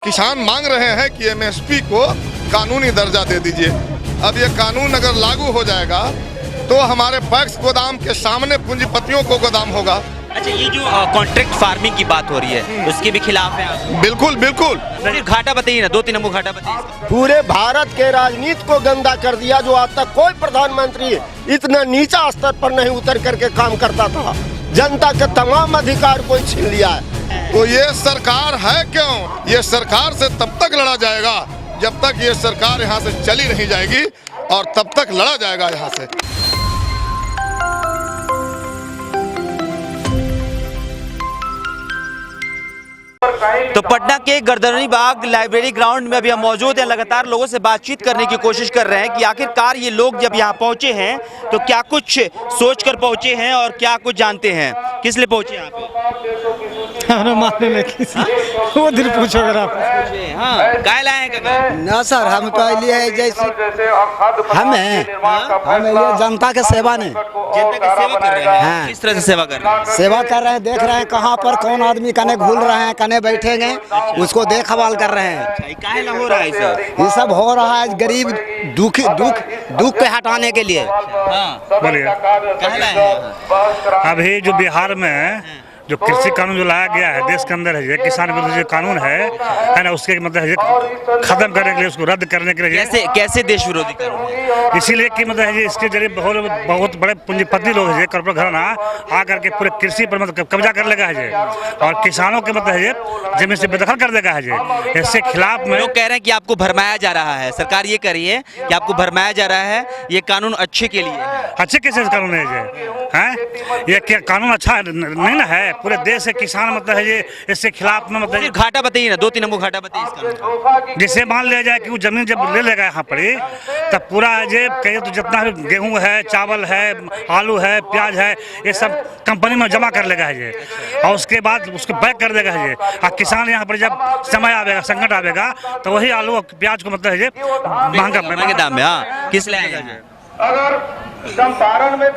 किसान मांग रहे हैं कि एमएसपी को कानूनी दर्जा दे दीजिए। अब ये कानून अगर लागू हो जाएगा तो हमारे पैक्स गोदाम के सामने पूंजीपतियों को गोदाम होगा। अच्छा, ये जो कॉन्ट्रैक्ट फार्मिंग की बात हो रही है उसके भी खिलाफ है आप? बिल्कुल बिल्कुल। फिर घाटा बताइए ना, 2-3 नंबर घाटा बताइए। पूरे भारत के राजनीति को गंदा कर दिया। जो आज तक कोई प्रधानमंत्री इतना नीचा स्तर पर नहीं उतर करके काम करता था। जनता के तमाम अधिकार को छीन लिया है। तो ये सरकार है क्यों? ये सरकार से तब तक लड़ा जाएगा जब तक ये सरकार यहाँ से चली नहीं जाएगी, और तब तक लड़ा जाएगा यहाँ से। तो पटना के गर्दनी बाग लाइब्रेरी ग्राउंड में अभी हम मौजूद हैं। लगातार लोगों से बातचीत करने की कोशिश कर रहे हैं कि आखिरकार ये लोग जब यहाँ पहुंचे हैं तो क्या कुछ सोच कर पहुंचे हैं और क्या कुछ जानते हैं। किस लिए पहुंचे यहाँ पे? मारने में किसी वो दिन पूछो अगर आप। हाँ, काय लाए हैं काका? ना सर, हम तो लिए जैसे हमें ये जनता के सेवा ने जनता की सेवा कर रहे हैं। हाँ। किस तरह से सेवा कर रहे हैं? सेवा कर रहे हैं, देख रहे हैं कहाँ पर कौन आदमी कने घूल रहे हैं, कने बैठेंगे, उसको देखभाल कर रहे हैं। काहे ला हो रहा है सर? ये सब हो रहा है गरीब दुख पे हटाने के लिए। हाँ, बोलिए। काहे लाए हैं? अभी जो बिहार में जो कृषि कानून जो लाया गया है देश के अंदर है, ये किसान विरोधी जो कानून है ना, उसके मतलब है खत्म करने के लिए, उसको रद्द करने के लिए। कैसे देश विरोधी कानून है? इसीलिए कि मतलब है इसके जरिए बहुत बड़े पूंजीपति लोग है, कॉर्पोरेट घराना आकर के पूरे कृषि पर मतलब कब्जा कर लेगा है, और किसानों के मतलब है जमीन से बेदखल कर देगा है। इससे खिलाफ में लोग कह रहे हैं कि आपको भरमाया जा रहा है। सरकार ये कह रही है कि आपको भरमाया जा रहा है, ये कानून अच्छे के लिए है। अच्छे कैसे कानून है ये क्या कानून अच्छा नहीं ना है? पूरे देश से किसान मतलब है ये इससे खिलाफ में मतलब फिर घाटा बताइए ना, 2-3 नंबर घाटा बताइए इसका। जैसे मान लिया जाए कि वो जमीन जब ले लेगा यहाँ पर तब पूरा जे कहे तो जितना भी गेहूं है, चावल है, आलू है, प्याज है, ये सब कंपनी में जमा कर लेगा है, और उसके बाद उसको बैक कर देगा है। और किसान यहाँ पर जब समय आवेगा, संकट आवेगा, तो वही आलू और प्याज को मतलब है महंगे दाम में। हाँ, किस लिए आएगा?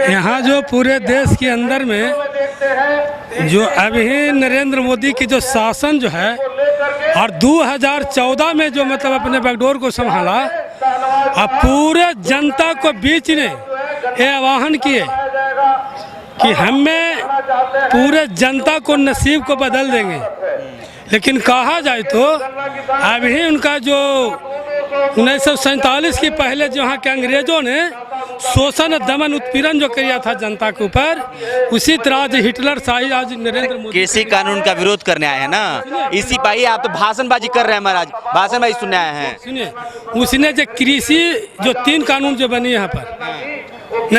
यहाँ जो पूरे देश के अंदर में जो अभी नरेंद्र मोदी की जो शासन जो है, और 2014 में जो मतलब अपने बैकडोर को संभाला, और पूरे जनता को बीच ने ये आह्वान किए कि हमें पूरे जनता को नसीब को बदल देंगे। लेकिन कहा जाए तो अभी उनका जो 1947 के पहले जो यहाँ के अंग्रेजों ने शोषण, दमन, उत्पीड़न जो किया था जनता के ऊपर, उसी तरह आज हिटलर शाही आज नरेंद्र मोदी कृषि कानून का विरोध करने आए हैं ना। इसी भाई आप तो भाषणबाजी कर रहे हैं महाराज, भाषणबाजी सुनने आए हैं। सुनिए, उसने जो कृषि जो 3 कानून जो बनी यहाँ पर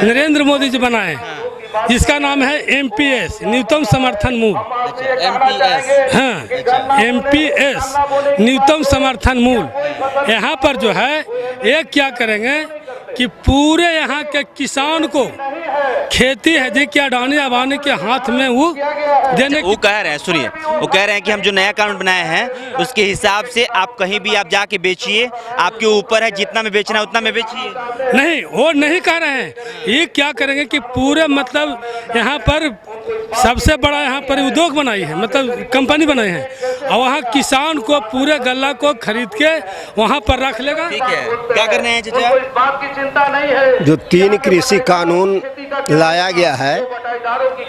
नरेंद्र मोदी जी बनाए, जिसका नाम है MPS, न्यूनतम समर्थन मूल्य। हाँ, MPS न्यूनतम समर्थन मूल्य। यहाँ पर जो है एक क्या करेंगे कि पूरे यहाँ के किसान को खेती है जी कि अडानी अंबानी के हाथ में वो देने। वो कह रहे हैं, सुनिए, वो कह रहे हैं कि हम जो नया कानून बनाए हैं उसके हिसाब से आप कहीं भी आप जाके बेचिए, आपके ऊपर है, जितना में बेचना है उतना में बेचिए। नहीं, वो नहीं कह रहे हैं। ये क्या करेंगे कि पूरे मतलब यहाँ पर सबसे बड़ा यहाँ पर उद्योग बनाई है, मतलब कंपनी बनाई है, और वहाँ किसान को पूरे गल्ला को खरीद के वहाँ पर रख लेगा। ठीक है, क्या करने हैं चाचा? जो 3 कृषि कानून लाया गया है,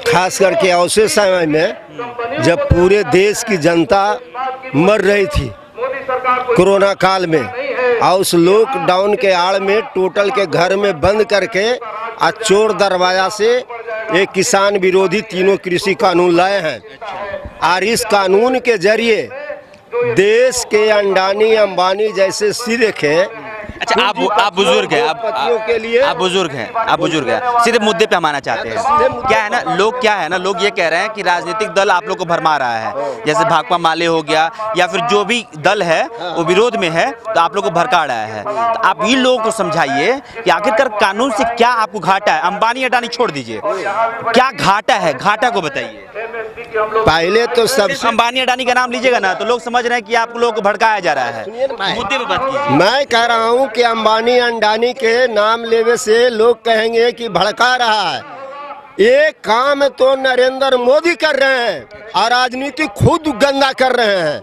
खास करके ऐसे समय में जब पूरे देश की जनता मर रही थी कोरोना काल में, और उस लॉकडाउन के आड़ में टोटल के घर में बंद करके और चोर दरवाजा से एक किसान विरोधी 3 कृषि कानून लाए हैं। और इस कानून के जरिए देश के अडानी अंबानी जैसे सिरे के। अच्छा, आप बुजुर्ग हैं, आप बुजुर्ग हैं, सीधे मुद्दे पे हम आना चाहते हैं। क्या है ना, लोग ये कह रहे हैं कि राजनीतिक दल आप लोग को भरमा रहा है, जैसे भाकपा माले हो गया या फिर जो भी दल है वो विरोध में है, तो आप लोग को भड़का रहा है। तो आप इन लोगों को समझाइए कि आखिरकार कानून से क्या आपको घाटा है। अंबानी अडानी छोड़ दीजिए, क्या घाटा है, घाटा को बताइए। पहले तो सब अंबानी अडानी का नाम लीजिएगा ना तो लोग समझ रहे हैं कि आप लोगों को भड़काया जा रहा है। मुद्दे पे बात कीजिए। मैं कह रहा हूँ कि अंबानी अडानी के नाम लेवे से लोग कहेंगे कि भड़का रहा है। ये काम तो नरेंद्र मोदी कर रहे हैं और राजनीति खुद गंदा कर रहे हैं।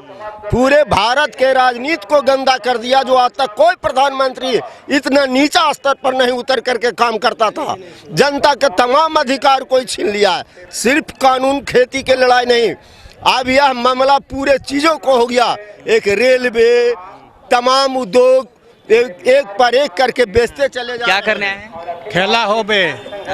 पूरे भारत के राजनीति को गंदा कर दिया। जो आज तक कोई प्रधानमंत्री इतना नीचा स्तर पर नहीं उतर करके काम करता था। जनता के तमाम अधिकार कोई छीन लिया है। सिर्फ कानून खेती की लड़ाई नहीं, अब यह मामला पूरे चीजों को हो गया। एक रेलवे, तमाम उद्योग एक पर एक करके बेचते चले जा। क्या करने आए हैं? खेला होबे,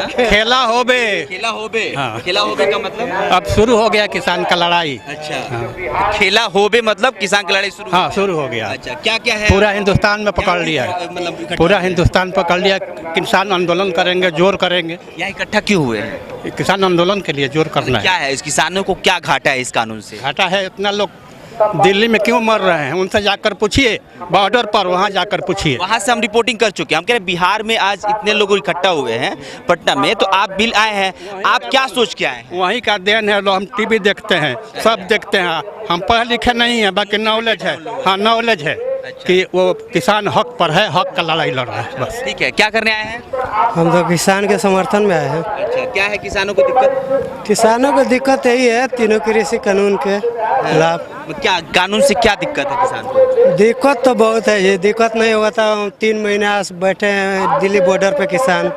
खेला होबे, खेला होबे। हाँ। खेला होबे का मतलब? अब शुरू हो गया किसान का लड़ाई। अच्छा, खेला होबे मतलब किसान की लड़ाई शुरू? हाँ, शुरू हो गया। अच्छा, क्या क्या है? पूरा हिंदुस्तान में पकड़ लिया है, मतलब पूरा हिंदुस्तान पकड़ लिया। किसान आंदोलन करेंगे, जोर करेंगे। यहाँ इकट्ठा क्यों हुए हैं? किसान आंदोलन के लिए जोर करना क्या है। है इस किसानों को क्या घाटा है इस कानून से? घाटा है, इतना लोग दिल्ली में क्यों मर रहे हैं, उनसे जाकर पूछिए, बॉर्डर पर वहाँ जाकर पूछिए। वहाँ से हम रिपोर्टिंग कर चुके हैं। हम कह रहे हैं बिहार में आज इतने लोग इकट्ठा हुए हैं पटना में, तो आप बिल आए हैं, आप क्या सोच के आए हैं? वहीं का देन है। हम टीवी देखते हैं, सब देखते हैं। हम पढ़े लिखे नहीं है, बाकी नॉलेज है। हाँ, नॉलेज है कि वो किसान हक पर है, हक का लड़ाई लड़ रहा है बस। ठीक है, क्या करने आए हैं? हम तो किसान के समर्थन में आए हैं। अच्छा, क्या है किसानों को दिक्कत? किसानों को दिक्कत यही है, तीनों कृषि कानून के खिलाफ। क्या कानून से क्या दिक्कत है किसान को? दिक्कत तो बहुत है। ये दिक्कत नहीं होगा तो हम 3 महीना से बैठे हैं दिल्ली बॉर्डर पे। किसान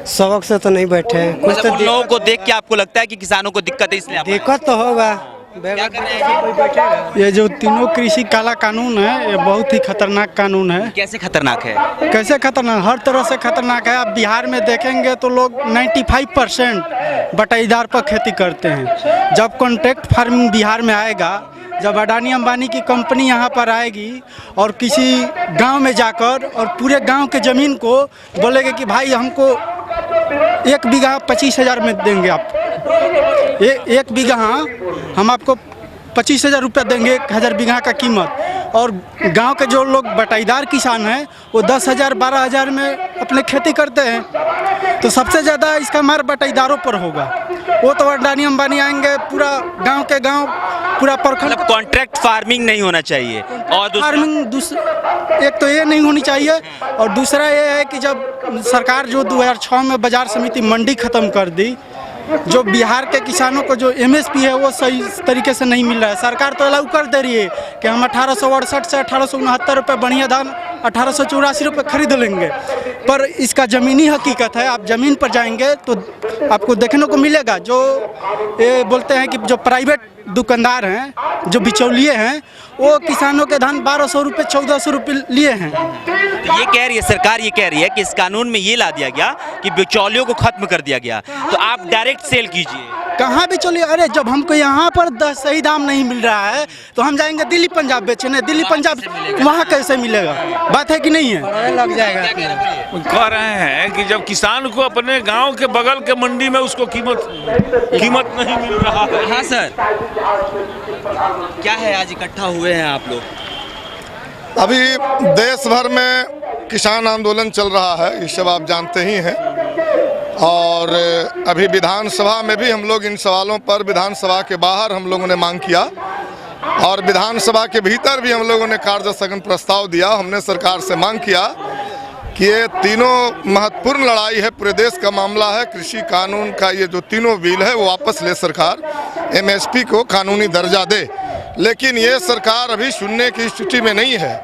सबक से तो नहीं बैठे हैं। कुछ मतलब तो उन लोगों को देख के आपको लगता है कि किसानों को दिक्कत है इसलिए आप आए हैं? दिक्कत तो होगा। क्या कर रहे हैं? ये जो तीनों कृषि काला कानून है, ये बहुत ही खतरनाक कानून है। कैसे खतरनाक है? कैसे खतरनाक? हर तरह से खतरनाक है। आप बिहार में देखेंगे तो लोग 95% बटाईदार पर खेती करते हैं। जब कॉन्ट्रैक्ट फार्मिंग बिहार में आएगा, जब अडानी अंबानी की कंपनी यहाँ पर आएगी और किसी गांव में जाकर और पूरे गांव के ज़मीन को बोलेगे कि भाई हमको 1 बीघा 25,000 में देंगे आप। 1 बीघा हम आपको 25,000 रुपये देंगे, 1,000 बीघा का कीमत। और गांव के जो लोग बटाईदार किसान हैं वो 10,000 12,000 में अपने खेती करते हैं। तो सबसे ज़्यादा इसका मार बटाईदारों पर होगा। वो तो अडानी अंबानी आएंगे, पूरा गांव के गांव, पूरा प्रखंड। मतलब कॉन्ट्रैक्ट फार्मिंग नहीं होना चाहिए। और फार्मिंग एक तो ये नहीं होनी चाहिए, और दूसरा ये है कि जब सरकार जो 2006 में बाजार समिति मंडी खत्म कर दी, जो बिहार के किसानों को जो MSP है वो सही तरीके से नहीं मिल रहा है। सरकार तो अलाउ कर दे रही है कि हम 1868 से 1869 रुपये बढ़िया धान 1884 रुपये खरीद लेंगे, पर इसका ज़मीनी हकीकत है। आप ज़मीन पर जाएंगे तो आपको देखने को मिलेगा, जो ये बोलते हैं कि जो प्राइवेट दुकानदार हैं, जो बिचौलिए हैं, वो किसानों के धान 1200 रुपये 1400 रुपये लिए हैं। तो ये कह रही है सरकार, ये कह रही है कि इस कानून में ये ला दिया गया कि बिचौलियों को खत्म कर दिया गया, तो आप डायरेक्ट सेल कीजिए। कहाँ बिचौलिए? अरे जब हमको यहाँ पर सही दाम नहीं मिल रहा है तो हम जाएंगे दिल्ली पंजाब बेचने। दिल्ली पंजाब वहाँ कैसे मिलेगा? बात है कि नहीं है? लग जाएगा। कह रहे हैं कि जब किसान को अपने गांव के बगल के मंडी में उसको कीमत नहीं मिल रहा है। हाँ सर, क्या है आज इकट्ठा हुए हैं आप लोग? अभी देश भर में किसान आंदोलन चल रहा है, ये सब आप जानते ही हैं। और अभी विधानसभा में भी हम लोग इन सवालों पर विधानसभा के बाहर हम लोगों ने मांग किया, और विधानसभा के भीतर भी हम लोगों ने कार्य स्थगन प्रस्ताव दिया। हमने सरकार से मांग किया कि ये तीनों महत्वपूर्ण लड़ाई है, पूरे देश का मामला है। कृषि कानून का ये जो तीनों बिल है वो वापस ले सरकार, MSP को कानूनी दर्जा दे। लेकिन ये सरकार अभी सुनने की स्थिति में नहीं है।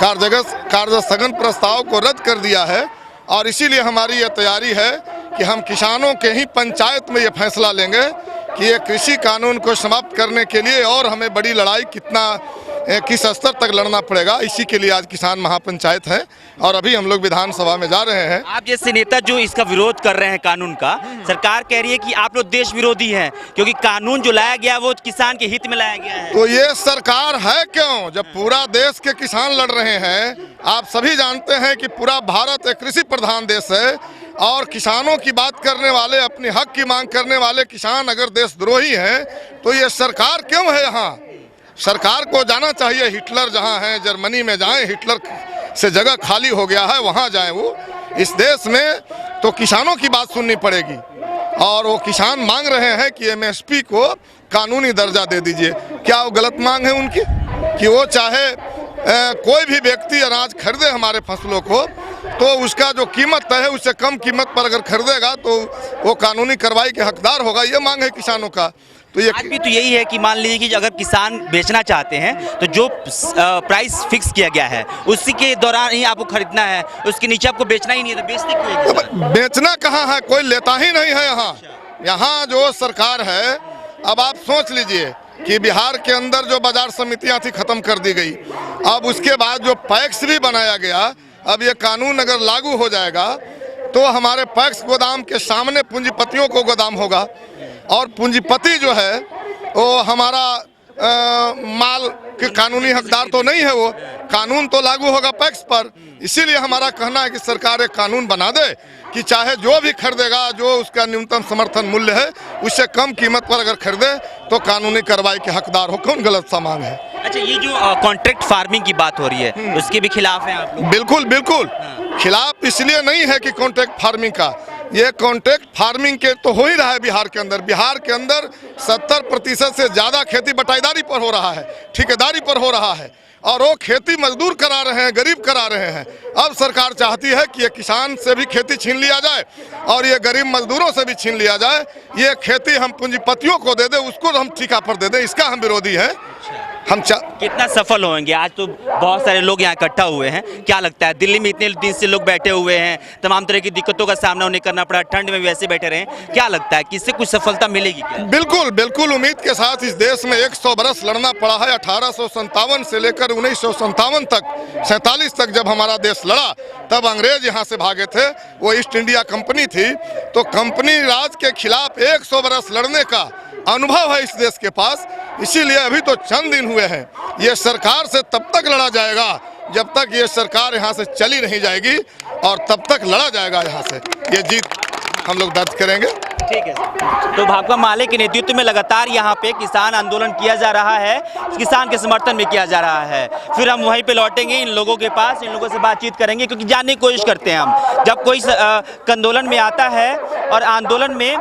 कार्य स्थगन प्रस्ताव को रद्द कर दिया है, और इसीलिए हमारी ये तैयारी है कि हम किसानों के ही पंचायत में ये फैसला लेंगे कि ये कृषि कानून को समाप्त करने के लिए और हमें बड़ी लड़ाई किस स्तर तक लड़ना पड़ेगा। इसी के लिए आज किसान महापंचायत है, और अभी हम लोग विधानसभा में जा रहे हैं। आप जैसे नेता जो इसका विरोध कर रहे हैं कानून का, सरकार कह रही है कि आप लोग देश विरोधी हैं, क्योंकि कानून जो लाया गया वो किसान के हित में लाया गया है। तो ये सरकार है क्यों, जब पूरा देश के किसान लड़ रहे हैं? आप सभी जानते हैं कि पूरा भारत एक कृषि प्रधान देश है, और किसानों की बात करने वाले, अपने हक की मांग करने वाले किसान अगर देशद्रोही हैं तो ये सरकार क्यों है यहाँ? सरकार को जाना चाहिए, हिटलर जहाँ हैं जर्मनी में जाएं, हिटलर से जगह खाली हो गया है वहाँ जाएं। वो इस देश में तो किसानों की बात सुननी पड़ेगी, और वो किसान मांग रहे हैं कि MSP को कानूनी दर्जा दे दीजिए। क्या वो गलत मांग है उनकी कि वो चाहे कोई भी व्यक्ति अनाज खरीदे हमारे फसलों को, तो उसका जो कीमत तय है उससे कम कीमत पर अगर खरीदेगा तो वो कानूनी कार्रवाई के हकदार होगा। ये मांग है किसानों का। तो ये आज भी तो यही है कि मान लीजिए कि अगर किसान बेचना चाहते हैं तो जो प्राइस फिक्स किया गया है उसी के दौरान ही आपको खरीदना है, उसके नीचे आपको बेचना ही नहीं है, तो बेचते क्यों है किसान? बेचना कहाँ है, कोई लेता ही नहीं है। यहाँ जो सरकार है, अब आप सोच लीजिए कि बिहार के अंदर जो बाजार समितियाँ थी खत्म कर दी गई। अब उसके बाद जो पैक्स भी बनाया गया, अब ये कानून अगर लागू हो जाएगा तो हमारे पैक्स गोदाम के सामने पूंजीपतियों को गोदाम होगा और पूंजीपति जो है वो हमारा माल के कानूनी हकदार तो नहीं है। वो कानून तो लागू होगा पैक्स पर। इसीलिए हमारा कहना है कि सरकार एक कानून बना दे कि चाहे जो भी खरीदेगा, जो उसका न्यूनतम समर्थन मूल्य है उससे कम कीमत पर अगर खरीदे तो कानूनी कार्रवाई के हकदार हो। कौन गलत सामान है? अच्छा, ये जो कॉन्ट्रैक्ट फार्मिंग की बात हो रही है उसके भी खिलाफ हैं आप लोग? बिल्कुल बिल्कुल खिलाफ इसलिए नहीं है कि कॉन्ट्रैक्ट फार्मिंग का, ये कॉन्ट्रैक्ट फार्मिंग के तो हो ही रहा है बिहार के अंदर। बिहार के अंदर 70% से ज़्यादा खेती बटाईदारी पर हो रहा है, ठेकेदारी पर हो रहा है और वो खेती मजदूर करा रहे हैं, गरीब करा रहे हैं। अब सरकार चाहती है कि ये किसान से भी खेती छीन लिया जाए और ये गरीब मजदूरों से भी छीन लिया जाए। ये खेती हम पूंजीपतियों को दे दें, उसको हम ठेका पर दे दें, इसका हम विरोधी हैं। कितना सफल होंगे? आज तो बहुत सारे लोग यहाँ इकट्ठा हुए हैं, क्या लगता है? दिल्ली में इतने दिन से लोग बैठे हुए हैं, तमाम तरह की दिक्कतों का सामना उन्हें करना पड़ा, ठंड में भी वैसे बैठे रहे, क्या लगता है कि इससे कुछ सफलता मिलेगी क्या? बिल्कुल बिल्कुल उम्मीद के साथ इस देश में 100 बरस लड़ना पड़ा है। 1857 से लेकर 1957 तक, 47 तक जब हमारा देश लड़ा तब अंग्रेज यहाँ से भागे थे। वो ईस्ट इंडिया कंपनी थी। तो कंपनी राज के खिलाफ 100 बरस लड़ने का अनुभव है इस देश के पास। इसीलिए अभी तो चंद दिन हुए हैं। ये सरकार से तब तक लड़ा जाएगा जब तक ये सरकार यहाँ से चली नहीं जाएगी और तब तक लड़ा जाएगा यहाँ से। ये जीत हम लोग दर्ज करेंगे। ठीक है। तो भाकपा माले के नेतृत्व में लगातार यहाँ पे किसान आंदोलन किया जा रहा है, किसान के समर्थन में किया जा रहा है। फिर हम वहीं पे लौटेंगे इन लोगों के पास, इन लोगों से बातचीत करेंगे, क्योंकि जानने की कोशिश करते हैं हम जब कोई आंदोलन में आता है और आंदोलन में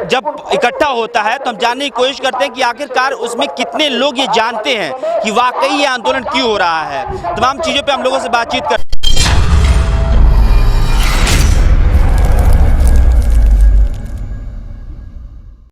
जब इकट्ठा होता है तो हम जानने की कोशिश करते हैं कि आखिरकार उसमें कितने लोग ये जानते हैं कि वाकई ये आंदोलन क्यों हो रहा है। तमाम चीज़ों पर हम लोगों से बातचीत कर